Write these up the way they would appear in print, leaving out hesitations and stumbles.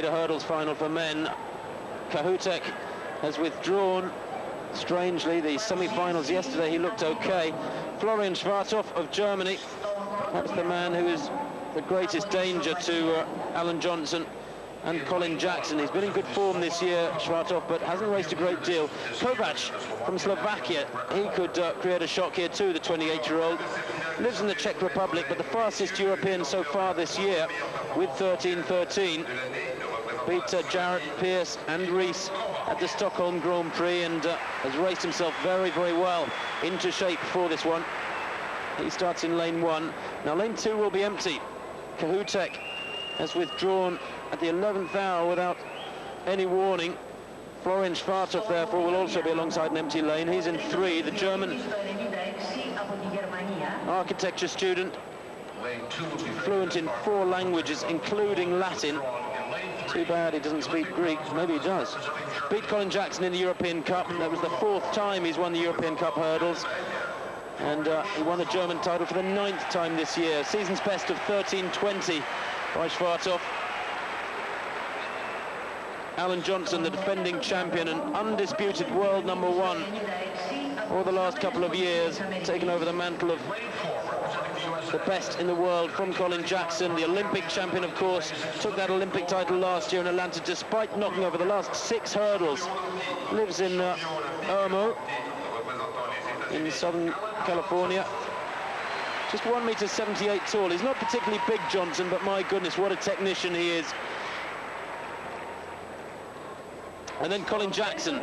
The hurdles final for men. Kováč has withdrawn. Strangely, the semi-finals yesterday he looked okay. Florian Schwarthoff of Germany, perhaps the man who is the greatest danger to Alan Johnson and Colin Jackson. He's been in good form this year, Schwarthoff, but hasn't raced a great deal. Kováč from Slovakia, he could create a shock here too, the 28-year-old. Lives in the Czech Republic, but the fastest European so far this year with 13.13. Beat Jarrett, Pearce and Rees at the Stockholm Grand Prix, and has raced himself very, very well into shape for this one. He starts in lane 1. Now lane 2 will be empty. Kováč has withdrawn at the 11th hour without any warning. Florian Schwarthoff, therefore, will also be alongside an empty lane. He's in 3, the German architecture student, fluent in 4 languages, including Latin. Too bad he doesn't speak Greek. Maybe he does. Beat Colin Jackson in the European Cup. That was the 4th time he's won the European Cup hurdles. And he won the German title for the 9th time this year. Season's best of 13.20 by Schwarthoff. Alan Johnson, the defending champion and undisputed world #1 for the last couple of years, taken over the mantle of the best in the world from Colin Jackson. The Olympic champion, of course, took that Olympic title last year in Atlanta despite knocking over the last 6 hurdles. Lives in Irmo in Southern California. Just 1.78 meters tall. He's not particularly big, Johnson, but my goodness, what a technician he is. And then Colin Jackson.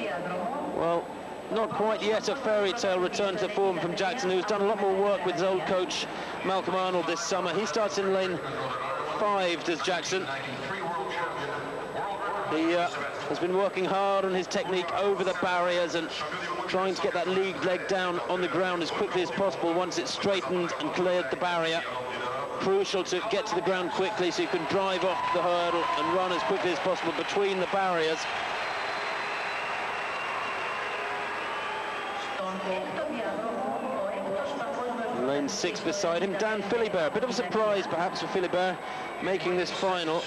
Well, not quite yet a fairy tale return to form from Jackson, who's done a lot more work with his old coach Malcolm Arnold this summer. He starts in lane 5, does Jackson. He has been working hard on his technique over the barriers and trying to get that lead leg down on the ground as quickly as possible once it's straightened and cleared the barrier. Crucial to get to the ground quickly so you can drive off the hurdle and run as quickly as possible between the barriers. Lane 6 beside him, Dan Philibert. A bit of a surprise perhaps for Philibert making this final.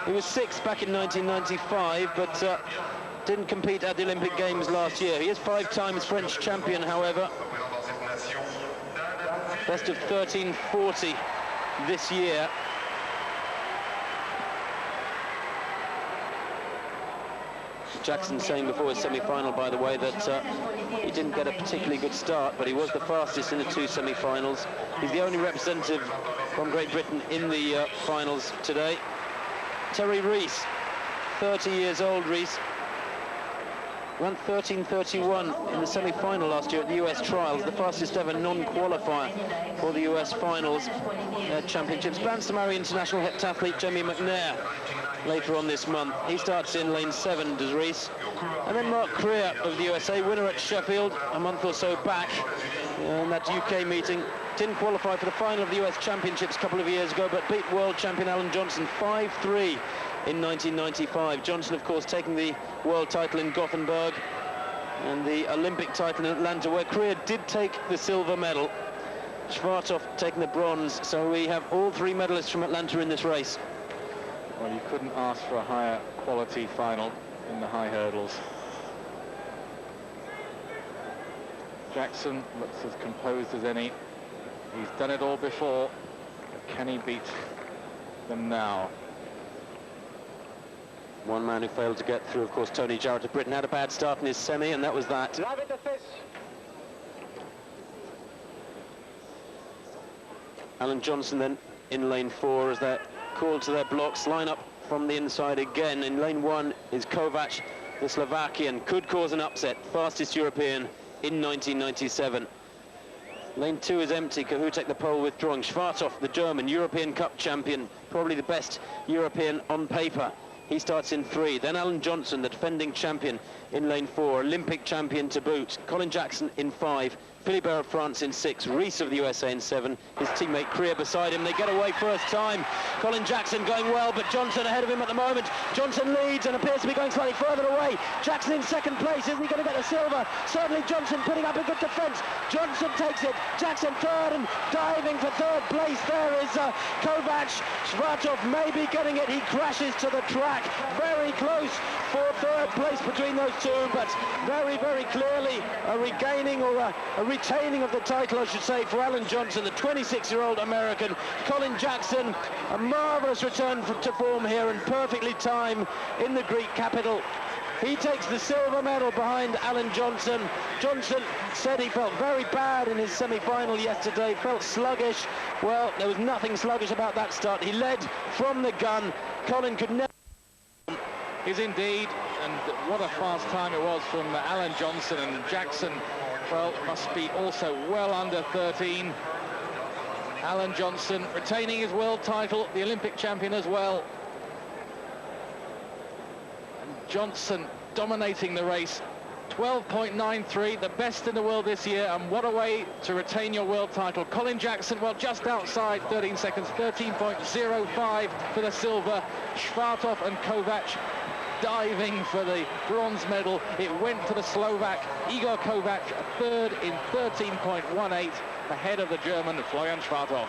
He was 6th back in 1995, but didn't compete at the Olympic Games last year. He is 5 times French champion, however. Best of 13.40 this year. Jackson saying before his semi-final, by the way, that he didn't get a particularly good start, but he was the fastest in the 2 semi-finals. He's the only representative from Great Britain in the finals today. Terry Rees, 30 years old, Rees. Ran 13.31 in the semi-final last year at the US Trials, the fastest ever non-qualifier for the US Finals Championships. Plans to marry international heptathlete Jamie McNair later on this month. He starts in lane 7, does Rees. And then Mark Creer of the USA, winner at Sheffield a month or so back in that UK meeting. Didn't qualify for the final of the US Championships a couple of years ago, but beat world champion Alan Johnson 5-3 in 1995. Johnson, of course, taking the world title in Gothenburg and the Olympic title in Atlanta, where Creer did take the silver medal. Schwarthoff taking the bronze, so we have all 3 medalists from Atlanta in this race. Well, you couldn't ask for a higher quality final in the high hurdles. Jackson looks as composed as any. He's done it all before, but can he beat them now? One man who failed to get through, of course, Tony Jarrett of Britain, had a bad start in his semi, and that was that. Alan Johnson then in lane 4 as they're called to their blocks. Line up from the inside again. In lane 1 is Kováč, the Slovakian, could cause an upset, fastest European in 1997. Lane 2 is empty. Kováč the pole withdrawing. Schwarthoff, the German European Cup champion, probably the best European on paper. He starts in 3. Then Alan Johnson, the defending champion, in lane 4, Olympic champion to boot. Colin Jackson in 5. Philibert of France in 6, Rees of the USA in 7, his teammate Krier beside him. They get away first time. Colin Jackson going well, but Johnson ahead of him at the moment. Johnson leads and appears to be going slightly further away. Jackson in second place. Is he going to get the silver? Certainly Johnson putting up a good defence. Johnson takes it. Jackson third, and diving for third place there is Kováč. Schwartov maybe getting it. He crashes to the track. Very close for third place between those two, but very, very clearly a regaining or a retaining of the title, I should say, for Alan Johnson, the 26-year-old American. Colin Jackson, a marvellous return to form here and perfectly timed in the Greek capital. He takes the silver medal behind Alan Johnson. Johnson said he felt very bad in his semi-final yesterday, felt sluggish. Well, there was nothing sluggish about that start. He led from the gun. Colin could never... Is indeed, and what a fast time it was from Alan Johnson. And Jackson, well, must be also well under 13. Alan Johnson retaining his world title, the Olympic champion as well. And Johnson dominating the race, 12.93, the best in the world this year, and what a way to retain your world title. Colin Jackson, well, just outside 13 seconds, 13.05 for the silver. Schwartov and Kováč diving for the bronze medal. It went to the Slovak Igor Kováč, third in 13.18, ahead of the German Florian Schwartov.